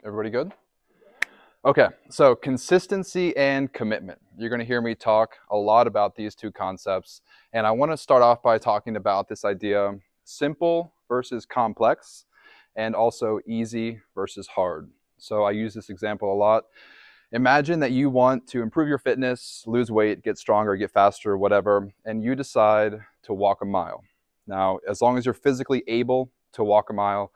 Everybody good? Okay, so consistency and commitment. You're going to hear me talk a lot about these two concepts, and I want to start off by talking about this idea: simple versus complex, and also easy versus hard. So I use this example a lot. Imagine that you want to improve your fitness, lose weight, get stronger, get faster, whatever, and you decide to walk a mile. Now, as long as you're physically able to walk a mile,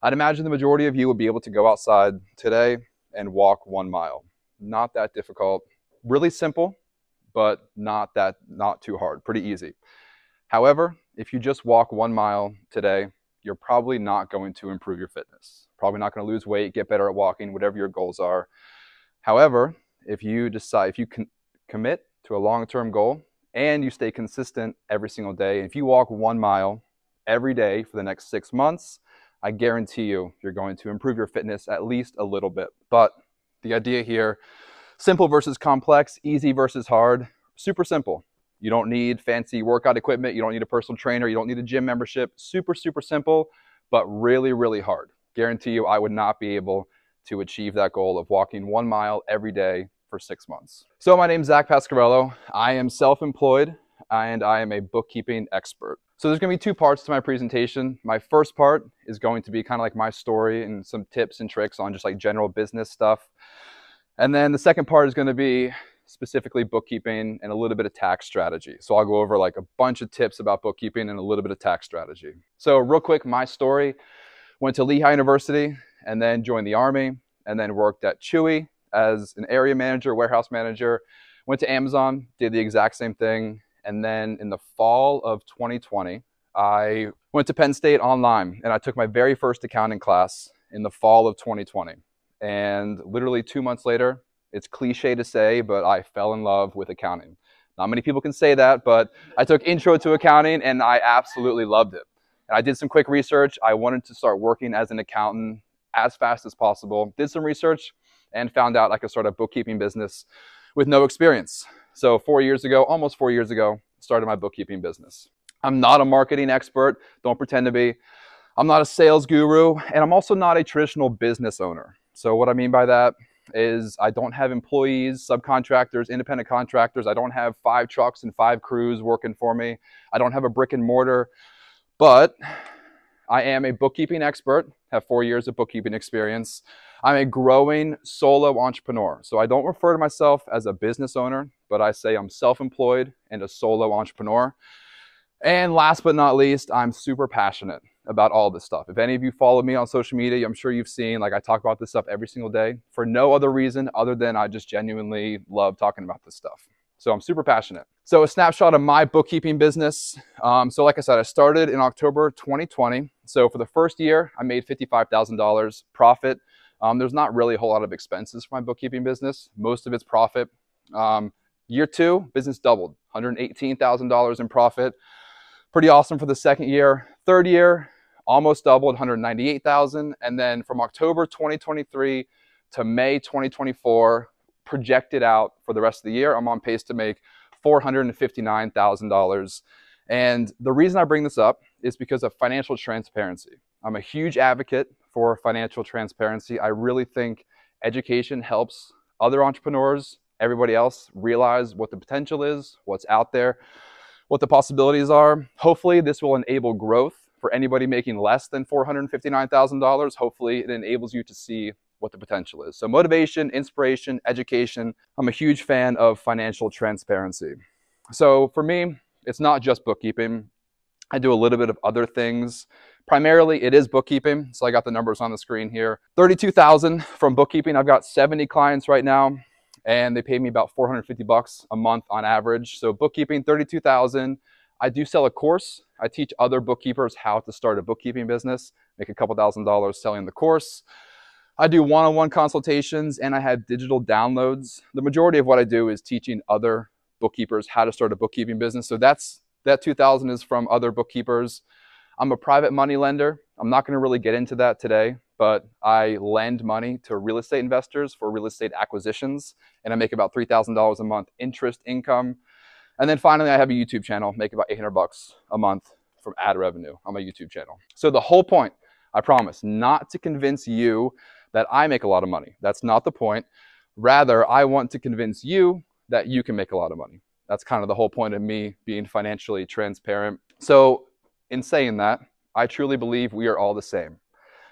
I'd imagine the majority of you would be able to go outside today and walk 1 mile. Not that difficult, really simple, but not too hard, pretty easy. However, if you just walk 1 mile today, you're probably not going to improve your fitness. Probably not going to lose weight, get better at walking, whatever your goals are. However, if you commit to a long-term goal and you stay consistent every single day, if you walk 1 mile every day for the next 6 months, I guarantee you're going to improve your fitness at least a little bit. But the idea here, simple versus complex, easy versus hard, super simple. You don't need fancy workout equipment. You don't need a personal trainer. You don't need a gym membership. Super, super simple, but really, really hard. Guarantee you I would not be able to achieve that goal of walking 1 mile every day for 6 months. So my name's Zach Pasquarello. I am self-employed and I am a bookkeeping expert. So there's going to be 2 parts to my presentation. My first part is going to be kind of like my story and some tips and tricks on just like general business stuff. And then the second part is going to be specifically bookkeeping and a little bit of tax strategy. So I'll go over like a bunch of tips about bookkeeping and a little bit of tax strategy. So real quick, my story: went to Lehigh University and then joined the Army and then worked at Chewy as an area manager, warehouse manager. Went to Amazon, did the exact same thing. And then in the fall of 2020, I went to Penn State online and I took my very first accounting class in the fall of 2020. And literally 2 months later, it's cliche to say, but I fell in love with accounting. Not many people can say that, but I took intro to accounting and I absolutely loved it. And I did some quick research. I wanted to start working as an accountant as fast as possible. Did some research and found out I could start a bookkeeping business with no experience. So 4 years ago, almost 4 years ago, started my bookkeeping business. I'm not a marketing expert, don't pretend to be. I'm not a sales guru, and I'm also not a traditional business owner. So what I mean by that is I don't have employees, subcontractors, independent contractors. I don't have 5 trucks and 5 crews working for me. I don't have a brick and mortar, but I am a bookkeeping expert, have 4 years of bookkeeping experience. I'm a growing solo entrepreneur. So I don't refer to myself as a business owner, but I say I'm self-employed and a solo entrepreneur. And last but not least, I'm super passionate about all this stuff. If any of you follow me on social media, I'm sure you've seen, like, I talk about this stuff every single day for no other reason other than I just genuinely love talking about this stuff. So I'm super passionate. So a snapshot of my bookkeeping business. So like I said, I started in October 2020. So for the first year, I made $55,000 profit. There's not really a whole lot of expenses for my bookkeeping business. Most of it's profit. Year 2, business doubled, $118,000 in profit. Pretty awesome for the second year. Third year, almost doubled, $198,000. And then from October 2023 to May 2024, projected out for the rest of the year, I'm on pace to make $459,000. And the reason I bring this up is because of financial transparency. I'm a huge advocate for financial transparency. I really think education helps other entrepreneurs, everybody else, realize what the potential is, what's out there, what the possibilities are. Hopefully this will enable growth for anybody making less than $459,000. Hopefully it enables you to see what the potential is. So motivation, inspiration, education. I'm a huge fan of financial transparency. So for me, it's not just bookkeeping. I do a little bit of other things. Primarily, it is bookkeeping. So I got the numbers on the screen here. 32,000 from bookkeeping. I've got 70 clients right now, and they pay me about $450 a month on average. So bookkeeping, 32,000. I do sell a course. I teach other bookkeepers how to start a bookkeeping business, make a couple $1,000s selling the course. I do one-on-one consultations, and I have digital downloads. The majority of what I do is teaching other bookkeepers how to start a bookkeeping business. So that 2,000 is from other bookkeepers. I'm a private money lender. I'm not going to really get into that today, but I lend money to real estate investors for real estate acquisitions, and I make about $3,000 a month interest income. And then finally, I have a YouTube channel, make about $800 a month from ad revenue on my YouTube channel. So the whole point, I promise, not to convince you, that I make a lot of money. That's not the point. Rather, I want to convince you that you can make a lot of money. That's kind of the whole point of me being financially transparent. So in saying that, I truly believe we are all the same.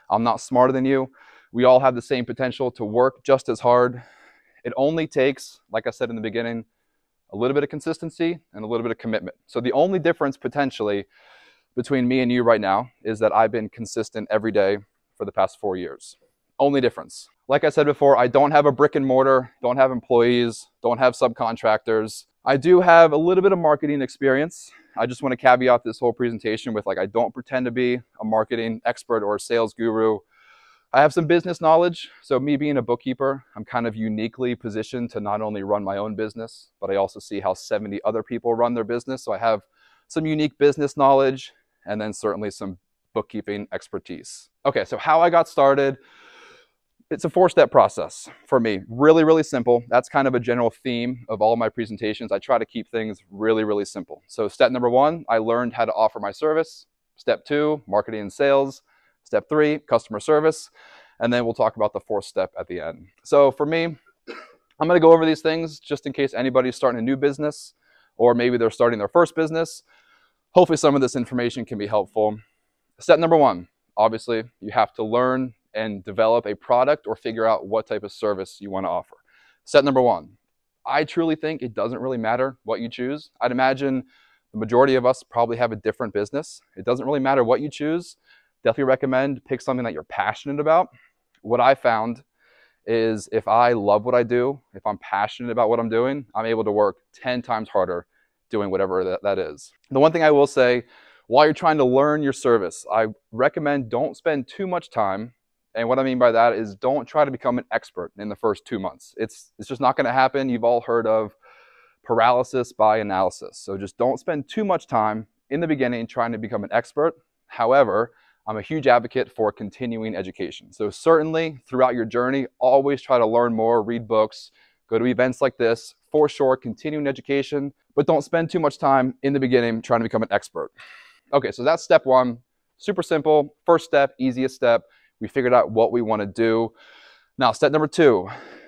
I'm not smarter than you. We all have the same potential to work just as hard. It only takes, like I said in the beginning, a little bit of consistency and a little bit of commitment. So the only difference potentially between me and you right now is that I've been consistent every day for the past 4 years. Only difference. Like I said before, I don't have a brick and mortar, don't have employees, don't have subcontractors. I do have a little bit of marketing experience. I just want to caveat this whole presentation with, like, I don't pretend to be a marketing expert or a sales guru. I have some business knowledge. So me being a bookkeeper, I'm kind of uniquely positioned to not only run my own business, but I also see how 70 other people run their business. So I have some unique business knowledge and then certainly some bookkeeping expertise. Okay, so how I got started. It's a 4-step process for me. Really, really simple. That's kind of a general theme of all my presentations. I try to keep things really, really simple. So step number 1, I learned how to offer my service. Step 2, marketing and sales. Step 3, customer service. And then we'll talk about the 4th step at the end. So for me, I'm going to go over these things just in case anybody's starting a new business or maybe they're starting their first business. Hopefully some of this information can be helpful. Step number 1, obviously, you have to learn and develop a product or figure out what type of service you want to offer. Step number 1, I truly think it doesn't really matter what you choose. I'd imagine the majority of us probably have a different business. It doesn't really matter what you choose. Definitely recommend pick something that you're passionate about. What I found is if I love what I do, if I'm passionate about what I'm doing, I'm able to work 10 times harder doing whatever that is. The one thing I will say, while you're trying to learn your service, I recommend don't spend too much time. And what I mean by that is don't try to become an expert in the first 2 months. It's just not going to happen. You've all heard of paralysis by analysis. So just don't spend too much time in the beginning trying to become an expert. However, I'm a huge advocate for continuing education. So certainly throughout your journey, always try to learn more, read books, go to events like this. For sure, continuing education, but don't spend too much time in the beginning trying to become an expert. Okay, so that's step 1. Super simple. First step, easiest step. We figured out what we want to do. Now, step number 2,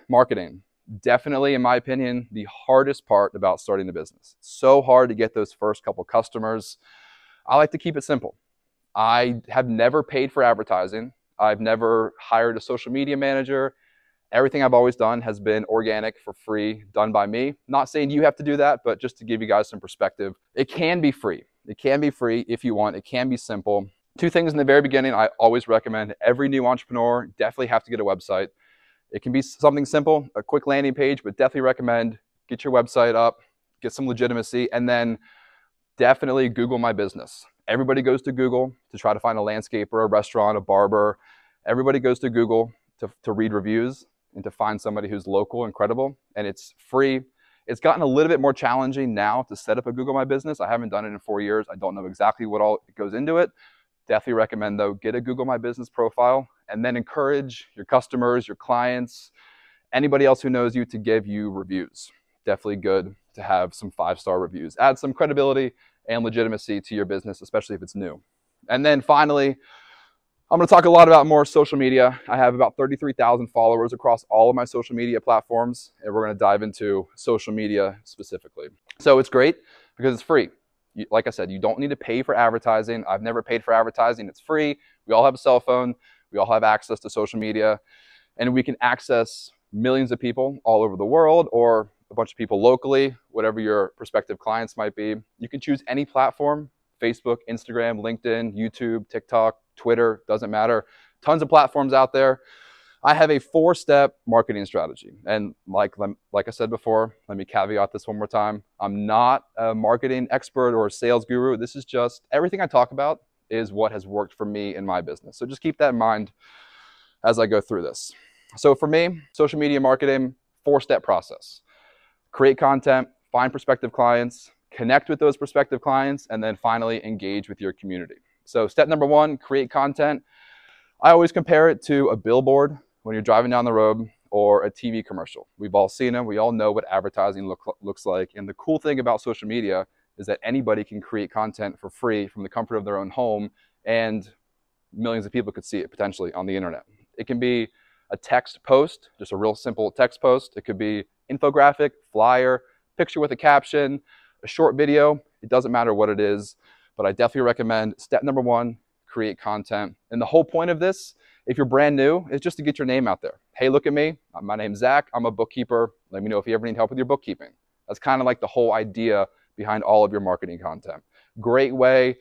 marketing. Definitely, in my opinion, the hardest part about starting a business. So hard to get those first couple customers. I like to keep it simple. I have never paid for advertising. I've never hired a social media manager. Everything I've always done has been organic, for free, done by me. Not saying you have to do that, but just to give you guys some perspective. It can be free. It can be free if you want. It can be simple. 2 things in the very beginning I always recommend. Every new entrepreneur definitely have to get a website. It can be something simple, a quick landing page, but definitely recommend get your website up, get some legitimacy, and then definitely Google My Business. Everybody goes to Google to try to find a landscaper, a restaurant, a barber. Everybody goes to Google to read reviews and to find somebody who's local and credible, and it's free. It's gotten a little bit more challenging now to set up a Google My Business. I haven't done it in 4 years. I don't know exactly what all goes into it. Definitely recommend, though, get a Google My Business profile and then encourage your customers, your clients, anybody else who knows you to give you reviews. Definitely good to have some 5-star reviews. Add some credibility and legitimacy to your business, especially if it's new. And then finally, I'm going to talk a lot about more social media. I have about 33,000 followers across all of my social media platforms, and we're going to dive into social media specifically. So it's great because it's free. Like I said, you don't need to pay for advertising. I've never paid for advertising. It's free. We all have a cell phone. We all have access to social media, and we can access millions of people all over the world or a bunch of people locally, whatever your prospective clients might be. You can choose any platform: Facebook, Instagram, LinkedIn, YouTube, TikTok, Twitter, doesn't matter. Tons of platforms out there. I have a 4-step marketing strategy. And like I said before, let me caveat this one more time. I'm not a marketing expert or a sales guru. This is just everything I talk about is what has worked for me in my business. So just keep that in mind as I go through this. So for me, social media marketing, 4-step process. Create content, find prospective clients, connect with those prospective clients, and then finally engage with your community. So step number 1, create content. I always compare it to a billboard when you're driving down the road or a TV commercial. We've all seen them. We all know what advertising looks like. And the cool thing about social media is that anybody can create content for free from the comfort of their own home, and millions of people could see it potentially on the internet. It can be a text post, just a real simple text post. It could be infographic, flyer, picture with a caption, a short video. It doesn't matter what it is, but I definitely recommend step number one, create content. And the whole point of this, if you're brand new, is just to get your name out there. Hey, look at me. My name's Zach. I'm a bookkeeper. Let me know if you ever need help with your bookkeeping. That's kind of like the whole idea behind all of your marketing content. Great way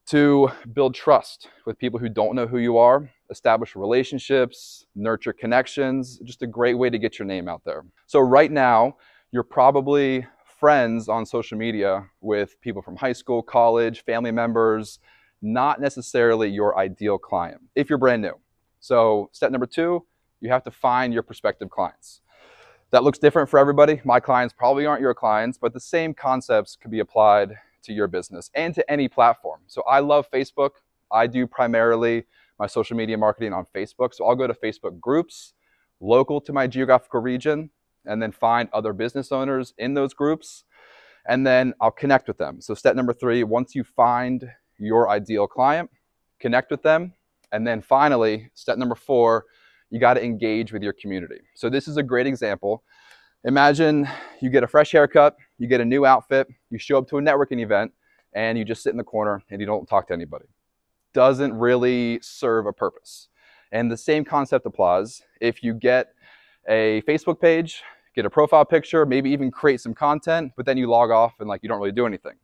to build trust with people who don't know who you are, establish relationships, nurture connections, just a great way to get your name out there. So right now, you're probably friends on social media with people from high school, college, family members, not necessarily your ideal client if you're brand new. So step number two, you have to find your prospective clients. That looks different for everybody. My clients probably aren't your clients, but the same concepts could be applied to your business and to any platform. So I love Facebook. I do primarily my social media marketing on Facebook. So I'll go to Facebook groups local to my geographical region and then find other business owners in those groups. And then I'll connect with them. So step number three, once you find your ideal client, connect with them. And then finally, step number four, you got to engage with your community. So this is a great example. Imagine you get a fresh haircut, you get a new outfit, you show up to a networking event, and you just sit in the corner and you don't talk to anybody. Doesn't really serve a purpose. And the same concept applies. If you get a Facebook page, get a profile picture, maybe even create some content, but then you log off and you don't really do anything.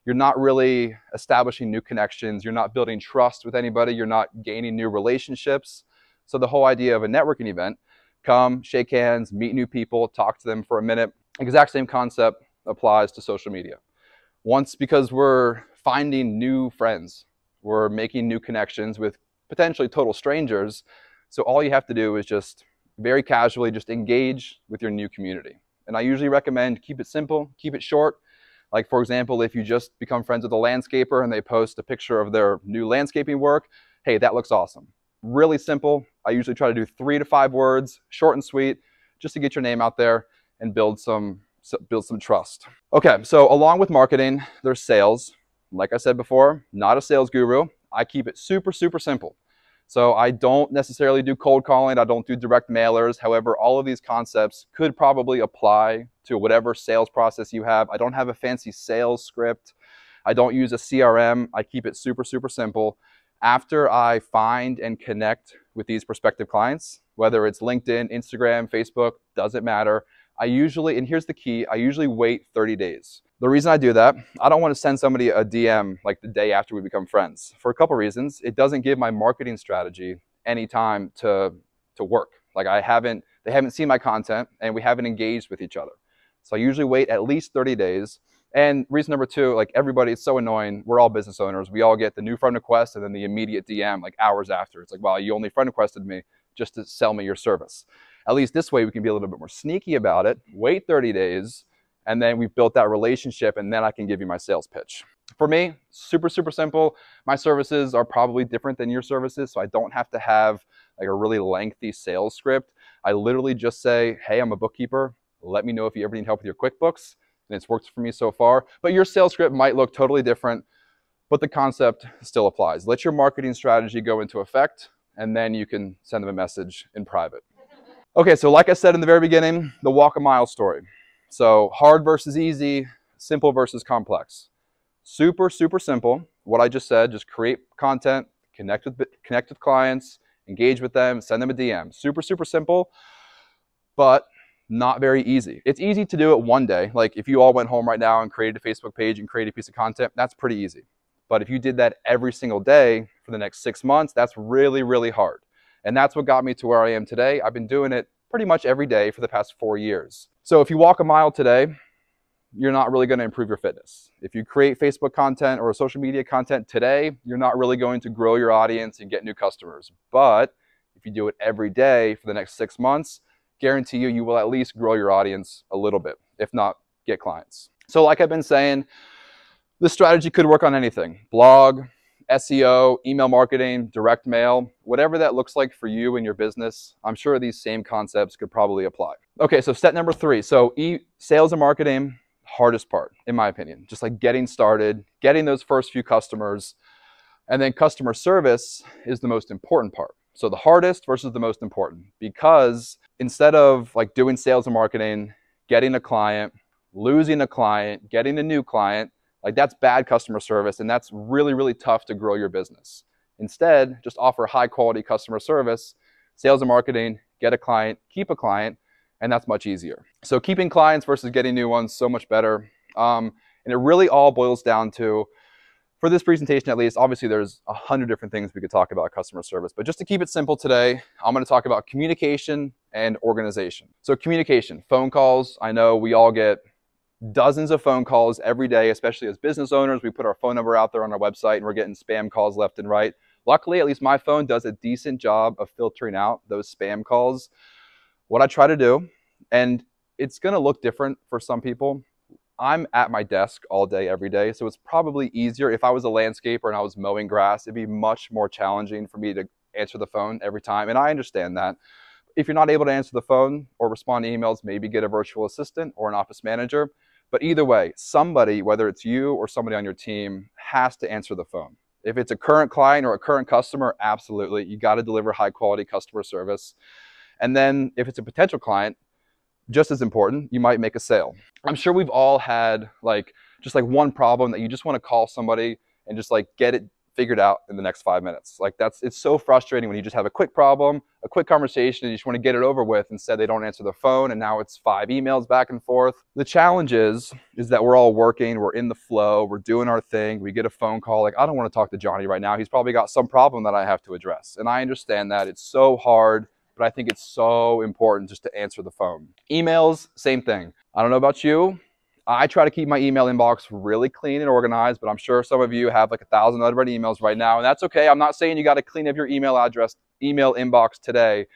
You're not really establishing new connections. You're not building trust with anybody. You're not gaining new relationships. So the whole idea of a networking event, come, shake hands, meet new people, talk to them for a minute. Exact same concept applies to social media. Because we're finding new friends, we're making new connections with potentially total strangers. So all you have to do is just very casually just engage with your new community. And I usually recommend keep it simple, keep it short. Like for example, if you just become friends with a landscaper and they post a picture of their new landscaping work, hey, that looks awesome. Really simple. I usually try to do 3 to 5 words, short and sweet, just to get your name out there and build some trust. Okay, so along with marketing, there's sales. Like I said before, not a sales guru. I keep it super, super simple. So I don't necessarily do cold calling. I don't do direct mailers. However, all of these concepts could probably apply to whatever sales process you have. I don't have a fancy sales script. I don't use a CRM. I keep it super, super simple. After I find and connect with these prospective clients, whether it's LinkedIn, Instagram, Facebook, doesn't matter. I usually, and here's the key, I usually wait 30 days. The reason I do that, I don't want to send somebody a DM like the day after we become friends. For a couple reasons. It doesn't give my marketing strategy any time to work. They haven't seen my content and we haven't engaged with each other. So I usually wait at least 30 days. And reason number two, everybody, it's so annoying. We're all business owners. We all get the new friend request and then the immediate DM hours after. It's wow, you only friend requested me just to sell me your service. At least this way we can be a little bit more sneaky about it, wait 30 days, and then we've built that relationship and then I can give you my sales pitch. For me, super, super simple. My services are probably different than your services, so I don't have to have a really lengthy sales script. I literally just say, hey, I'm a bookkeeper. Let me know if you ever need help with your QuickBooks. And it's worked for me so far. But your sales script might look totally different, but the concept still applies. Let your marketing strategy go into effect, and then you can send them a message in private. Okay, so like I said in the very beginning, the walk a mile story. So hard versus easy, simple versus complex. Super, super simple. What I just said, just create content, connect with clients, engage with them, send them a DM. Super, super simple, but not very easy. It's easy to do it one day. If you all went home right now and created a Facebook page and created a piece of content, that's pretty easy. But if you did that every single day for the next 6 months, that's really, really hard. And that's what got me to where I am today. I've been doing it pretty much every day for the past 4 years. So if you walk a mile today, you're not really going to improve your fitness. If you create Facebook content or social media content today, you're not really going to grow your audience and get new customers. But if you do it every day for the next 6 months, guarantee you will at least grow your audience a little bit, if not get clients. So like I've been saying, this strategy could work on anything. Blog, SEO, email marketing, direct mail, whatever that looks like for you and your business, I'm sure these same concepts could probably apply. Okay, so step number 3. So sales and marketing, hardest part, in my opinion. Just getting started, getting those first few customers, and then customer service is the most important part. So the hardest versus the most important, because instead of like doing sales and marketing, getting a client, losing a client, getting a new client, like that's bad customer service, and that's really, really tough to grow your business. Instead, just offer high quality customer service, sales and marketing, get a client, keep a client, and that's much easier. So keeping clients versus getting new ones, so much better. And it really all boils down to, for this presentation at least, obviously there's 100 different things we could talk about customer service, but just to keep it simple today, I'm going to talk about communication and organization. So communication, phone calls. I know we all get dozens of phone calls every day, especially as business owners. We put our phone number out there on our website and we're getting spam calls left and right. Luckily, at least my phone does a decent job of filtering out those spam calls. What I try to do, and it's going to look different for some people, I'm at my desk all day, every day, so it's probably easier. If I was a landscaper and I was mowing grass, it'd be much more challenging for me to answer the phone every time, and I understand that. If you're not able to answer the phone or respond to emails, maybe get a virtual assistant or an office manager. But either way, somebody, whether it's you or somebody on your team, has to answer the phone. If it's a current client or a current customer, absolutely, you got to deliver high quality customer service. And then if it's a potential client, just as important, you might make a sale. I'm sure we've all had just one problem that you just want to call somebody and just get it figured out in the next 5 minutes. It's so frustrating when you just have a quick problem, a quick conversation, and you just want to get it over with. Instead, they don't answer the phone, and now it's 5 emails back and forth. The challenge is that we're all working, we're in the flow, we're doing our thing. We get a phone call, I don't want to talk to Johnny right now. He's probably got some problem that I have to address. And I understand that. It's so hard, but I think it's so important just to answer the phone. Emails, same thing. I don't know about you. I try to keep my email inbox really clean and organized, but I'm sure some of you have 1,000 unread emails right now, and that's okay. I'm not saying you got to clean up your email inbox today,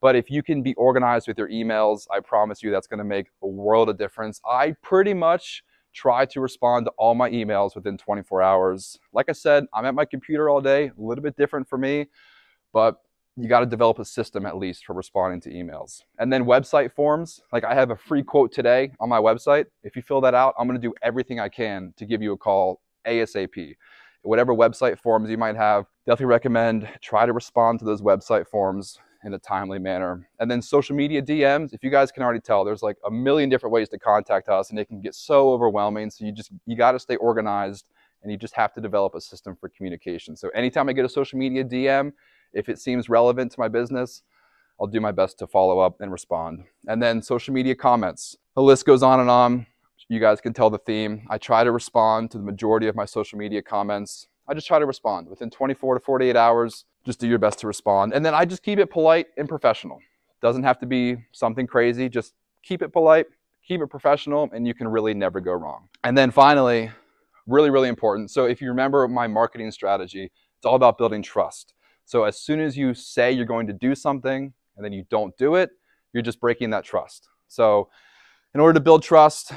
but if you can be organized with your emails, I promise you that's going to make a world of difference. I pretty much try to respond to all my emails within 24 hours. Like I said, I'm at my computer all day, a little bit different for me, but you got to develop a system at least for responding to emails. And then website forms, I have a free quote today on my website. If you fill that out, I'm going to do everything I can to give you a call ASAP. Whatever website forms you might have, definitely recommend try to respond to those website forms in a timely manner. And then social media DMs, if you guys can already tell, there's a million different ways to contact us, and it can get so overwhelming. So you got to stay organized, and you just have to develop a system for communication. So anytime I get a social media DM, if it seems relevant to my business, I'll do my best to follow up and respond. And then social media comments. The list goes on and on. You guys can tell the theme. I try to respond to the majority of my social media comments. I just try to respond within 24 to 48 hours. Just do your best to respond. And then I just keep it polite and professional. Doesn't have to be something crazy. Just keep it polite, keep it professional, and you can really never go wrong. And then finally, really, really important. So if you remember my marketing strategy, it's all about building trust. So as soon as you say you're going to do something and then you don't do it, you're just breaking that trust. So in order to build trust,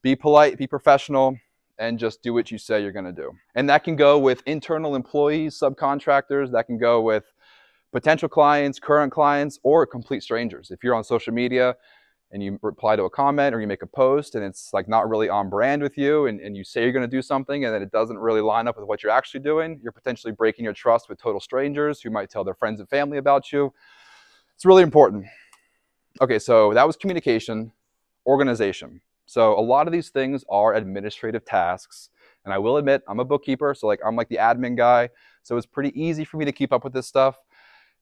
be polite, be professional, and just do what you say you're going to do. And that can go with internal employees, subcontractors, that can go with potential clients, current clients, or complete strangers. If you're on social media and you reply to a comment or you make a post and it's not really on brand with you, and you say you're going to do something and then it doesn't really line up with what you're actually doing, you're potentially breaking your trust with total strangers who might tell their friends and family about you. It's really important. Okay, so that was communication, organization. So a lot of these things are administrative tasks, and I will admit I'm a bookkeeper, so I'm the admin guy, so it's pretty easy for me to keep up with this stuff.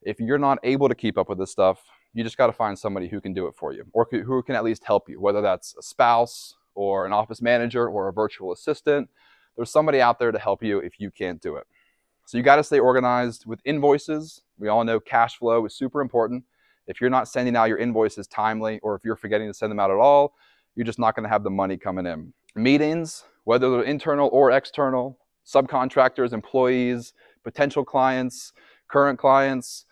If you're not able to keep up with this stuff, you just got to find somebody who can do it for you, or who can at least help you, whether that's a spouse or an office manager or a virtual assistant. There's somebody out there to help you if you can't do it. So you got to stay organized with invoices. We all know cash flow is super important. If you're not sending out your invoices timely, or if you're forgetting to send them out at all, you're just not going to have the money coming in. Meetings, whether they're internal or external, subcontractors, employees, potential clients, current clients,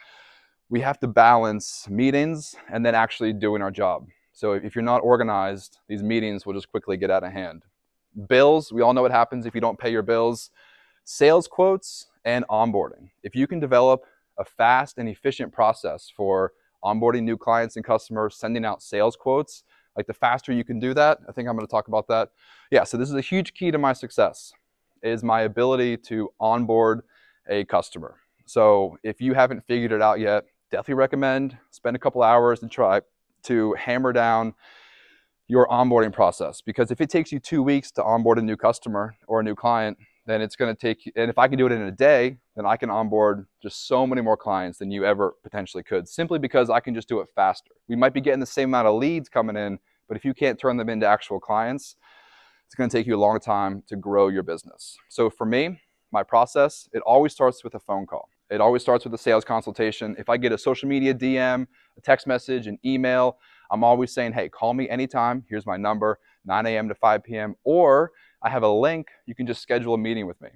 we have to balance meetings and then actually doing our job. So if you're not organized, these meetings will just quickly get out of hand. Bills, we all know what happens if you don't pay your bills. Sales quotes and onboarding. If you can develop a fast and efficient process for onboarding new clients and customers, sending out sales quotes, the faster you can do that, I think I'm going to talk about that. Yeah, so this is a huge key to my success, is my ability to onboard a customer. So if you haven't figured it out yet, definitely recommend spend a couple hours and try to hammer down your onboarding process. Because if it takes you 2 weeks to onboard a new customer or a new client, then it's going to take, and if I can do it in a day, then I can onboard just so many more clients than you ever potentially could, simply because I can just do it faster. We might be getting the same amount of leads coming in, but if you can't turn them into actual clients, it's going to take you a long time to grow your business. So for me, my process, it always starts with a phone call. It always starts with a sales consultation. If I get a social media DM, a text message, an email, I'm always saying, hey, call me anytime. Here's my number, 9 a.m. to 5 p.m. Or I have a link. You can just schedule a meeting with me.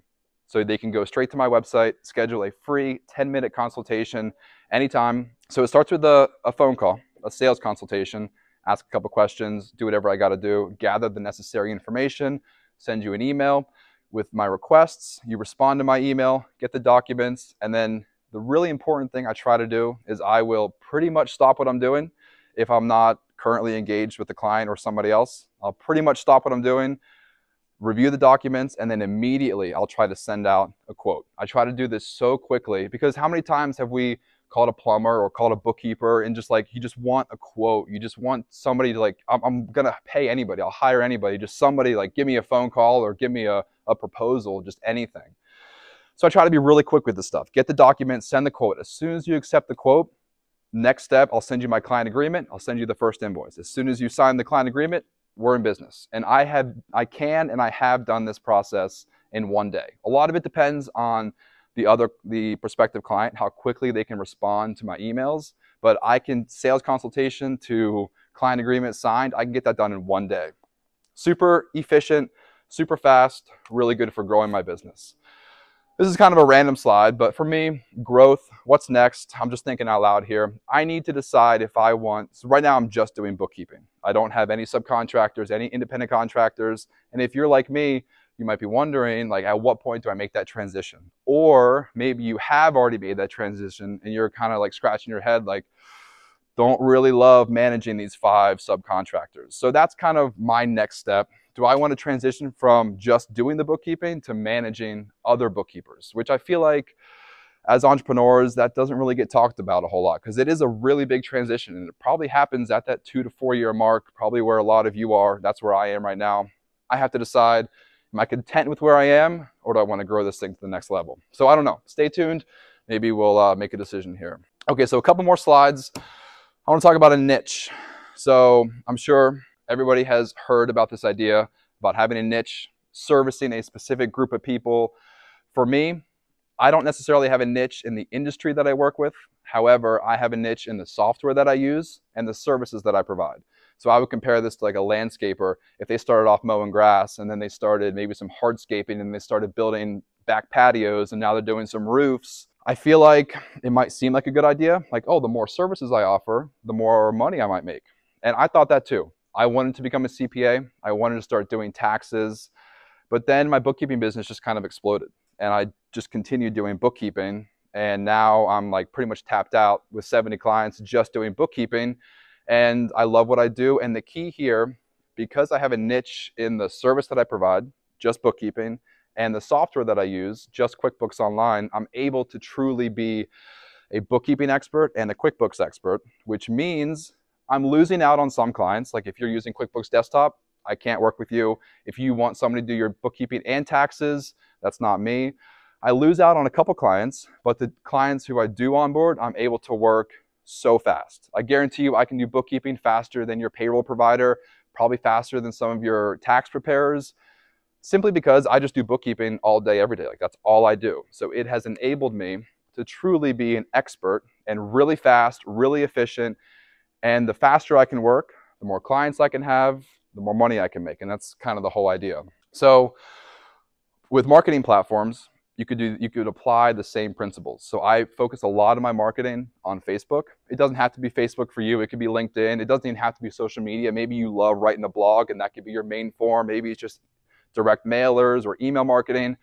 So they can go straight to my website, schedule a free 10-minute consultation anytime. So it starts with a phone call, a sales consultation, ask a couple questions, do whatever I got to do, gather the necessary information, send you an email with my requests. You respond to my email, get the documents, and then the really important thing I try to do is I will pretty much stop what I'm doing. If I'm not currently engaged with the client or somebody else, I'll pretty much stop what I'm doing, review the documents, and then immediately I'll try to send out a quote. I try to do this so quickly, because how many times have we called a plumber or called a bookkeeper and just like, you just want a quote. You just want somebody to like, I'm gonna pay anybody, I'll hire anybody, just somebody like give me a phone call or give me a proposal, just anything. So I try to be really quick with this stuff. Get the document, send the quote. As soon as you accept the quote, next step, I'll send you my client agreement. I'll send you the first invoice. As soon as you sign the client agreement, we're in business. And I have done this process in one day. A lot of it depends on the prospective client, how quickly they can respond to my emails. But I can, sales consultation to client agreement signed, I can get that done in one day. Super efficient, super fast, really good for growing my business. This is kind of a random slide, but for me, growth, what's next? I'm just thinking out loud here. I need to decide if I want, so right now I'm just doing bookkeeping. I don't have any subcontractors, any independent contractors. And if you're like me, you might be wondering, like, at what point do I make that transition? Or maybe you have already made that transition and you're kind of like scratching your head, like, don't really love managing these 5 subcontractors. So that's kind of my next step. Do I want to transition from just doing the bookkeeping to managing other bookkeepers? Which I feel like as entrepreneurs, that doesn't really get talked about a whole lot, because it is a really big transition, and it probably happens at that 2 to 4 year mark, probably where a lot of you are. That's where I am right now. I have to decide, am I content with where I am, or do I want to grow this thing to the next level? So I don't know. Stay tuned. Maybe we'll make a decision here. Okay, so a couple more slides. I want to talk about a niche. So I'm sure everybody has heard about this idea about having a niche, servicing a specific group of people. For me, I don't necessarily have a niche in the industry that I work with. However, I have a niche in the software that I use and the services that I provide. So I would compare this to like a landscaper. If they started off mowing grass and then they started maybe some hardscaping and they started building back patios and now they're doing some roofs, I feel like it might seem like a good idea. Like, oh, the more services I offer, the more money I might make. And I thought that too. I wanted to become a CPA. I wanted to start doing taxes. But then my bookkeeping business just kind of exploded. And I just continued doing bookkeeping. And now I'm like pretty much tapped out with 70 clients just doing bookkeeping. And I love what I do. And the key here, because I have a niche in the service that I provide, just bookkeeping, and the software that I use, just QuickBooks Online, I'm able to truly be a bookkeeping expert and a QuickBooks expert, which means I'm losing out on some clients. Like if you're using QuickBooks Desktop, I can't work with you. If you want somebody to do your bookkeeping and taxes, that's not me. I lose out on a couple clients, but the clients who I do onboard, I'm able to work so fast. I guarantee you I can do bookkeeping faster than your payroll provider, probably faster than some of your tax preparers, simply because I just do bookkeeping all day, every day. Like that's all I do. So it has enabled me to truly be an expert and really fast, really efficient. And the faster I can work, the more clients I can have, the more money I can make. And that's kind of the whole idea. So with marketing platforms, you could apply the same principles. So I focus a lot of my marketing on Facebook. It doesn't have to be Facebook for you. It could be LinkedIn. It doesn't even have to be social media. Maybe you love writing a blog and that could be your main form. Maybe it's just direct mailers or email marketing,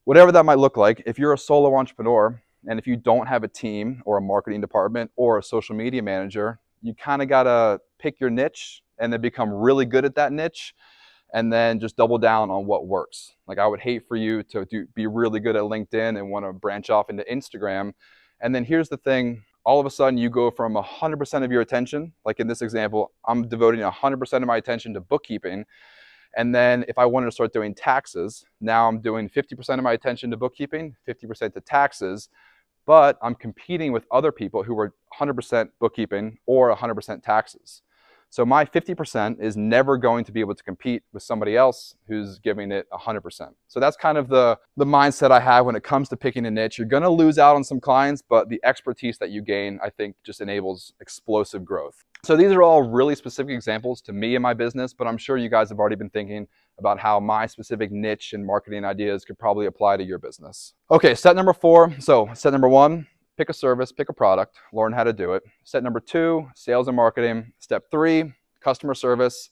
whatever that might look like. If you're a solo entrepreneur and if you don't have a team or a marketing department or a social media manager, you kind of got to pick your niche and then become really good at that niche. and then just double down on what works. Like, I would hate for you to be really good at LinkedIn and want to branch off into Instagram. And then here's the thing, all of a sudden you go from 100% of your attention, like in this example, I'm devoting 100% of my attention to bookkeeping. And then if I wanted to start doing taxes, now I'm doing 50% of my attention to bookkeeping, 50% to taxes, but I'm competing with other people who are 100% bookkeeping or 100% taxes. So my 50% is never going to be able to compete with somebody else who's giving it 100%. So that's kind of the mindset I have when it comes to picking a niche. You're gonna lose out on some clients, but the expertise that you gain, I think, just enables explosive growth. So these are all really specific examples to me and my business, but I'm sure you guys have already been thinking about how my specific niche and marketing ideas could probably apply to your business. Okay, step number 4. So step number 1, pick a service, pick a product, learn how to do it. Step number 2, sales and marketing. Step 3, customer service.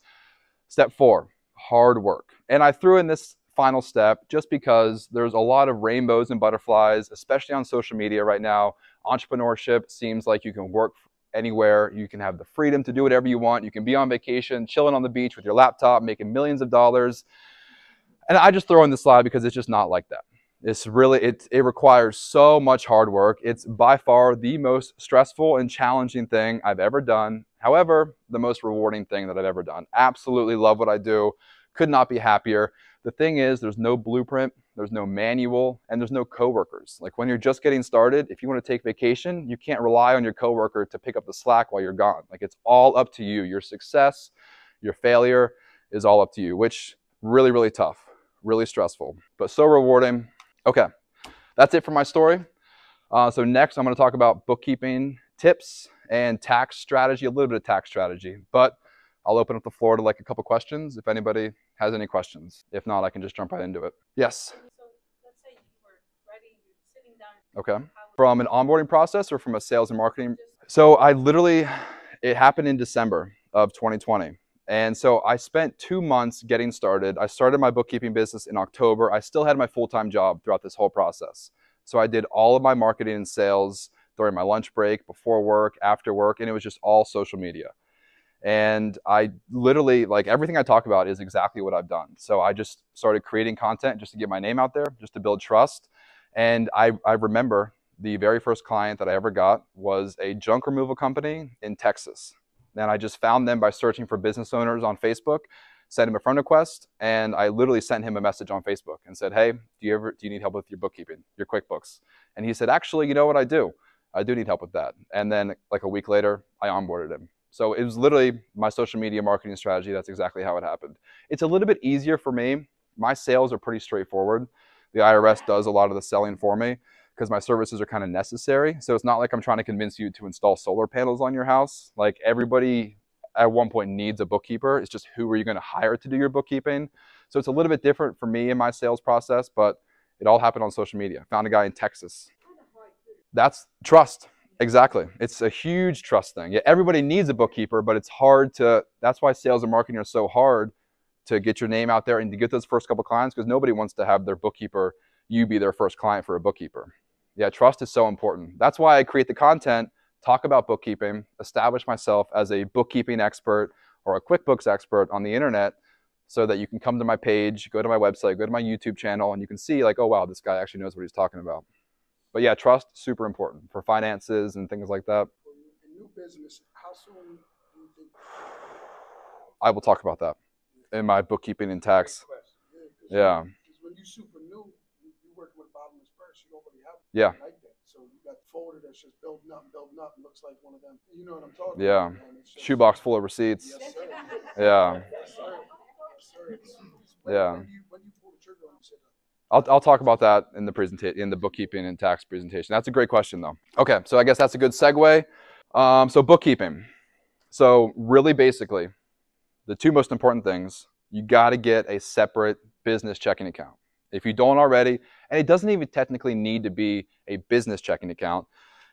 Step 4, hard work. And I threw in this final step just because there's a lot of rainbows and butterflies, especially on social media right now. Entrepreneurship seems like you can work anywhere. You can have the freedom to do whatever you want. You can be on vacation, chilling on the beach with your laptop, making millions of dollars. And I just throw in this slide because it's just not like that. It's really, it requires so much hard work. It's by far the most stressful and challenging thing I've ever done. However, the most rewarding thing that I've ever done. Absolutely love what I do. Could not be happier. The thing is, there's no blueprint, there's no manual, and there's no coworkers. Like, when you're just getting started, if you want to take vacation, you can't rely on your coworker to pick up the slack while you're gone. Like, it's all up to you. Your success, your failure is all up to you, which really, really tough, really stressful, but so rewarding. Okay, that's it for my story. So next, I'm going to talk about bookkeeping tips and tax strategy, a little bit of tax strategy, but I'll open up the floor to like a couple questions if anybody has any questions. If not, I can just jump right into it. Yes? So let's say you were ready, you're sitting down. Okay. From an onboarding process or from a sales and marketing? So it happened in December of 2020. And so I spent 2 months getting started. I started my bookkeeping business in October. I still had my full-time job throughout this whole process. So I did all of my marketing and sales during my lunch break, before work, after work, and it was just all social media. And I literally, like, everything I talk about is exactly what I've done. So I just started creating content just to get my name out there, just to build trust. And I remember the very first client that I ever got was a junk removal company in Texas. And I just found them by searching for business owners on Facebook, sent him a friend request, and I literally sent him a message on Facebook and said, hey, do you need help with your bookkeeping, your QuickBooks? And he said, actually, you know what, I do need help with that. And then like a week later, I onboarded him. So it was literally my social media marketing strategy. That's exactly how it happened. It's a little bit easier for me. My sales are pretty straightforward. The IRS does a lot of the selling for me because my services are kind of necessary. So it's not like I'm trying to convince you to install solar panels on your house. Like, everybody at one point needs a bookkeeper. It's just, who are you going to hire to do your bookkeeping? So it's a little bit different for me in my sales process, but it all happened on social media. Found a guy in Texas. That's trust. Exactly. It's a huge trust thing. Yeah, everybody needs a bookkeeper, but it's hard that's why sales and marketing are so hard to get your name out there and to get those first couple clients, because nobody wants to have their bookkeeper, you be their first client for a bookkeeper. Yeah, trust is so important. That's why I create the content, talk about bookkeeping, establish myself as a bookkeeping expert or a QuickBooks expert on the internet, so that you can come to my page, go to my website, go to my YouTube channel, and you can see like, oh wow, this guy actually knows what he's talking about. But yeah, trust, super important for finances and things like that. In new business, how soon do you think? I will talk about that in my bookkeeping and tax. Yeah. Because when you're super new, you're working with bottomless purse, you already have yeah. Like that. So you got the folder that's just building up, and looks like one of them. You know what I'm talking yeah. about? Yeah. Shoebox full of receipts. Yes, sir. Yeah. Yes, sir. Yes, sir. Yeah. When you pull the trigger on it. I'll talk about that in the presentation, in the bookkeeping and tax presentation. That's a great question, though. Okay, so I guess that's a good segue. So bookkeeping. So really, basically, the two most important things: you got to get a separate business checking account. If you don't already, and it doesn't even technically need to be a business checking account.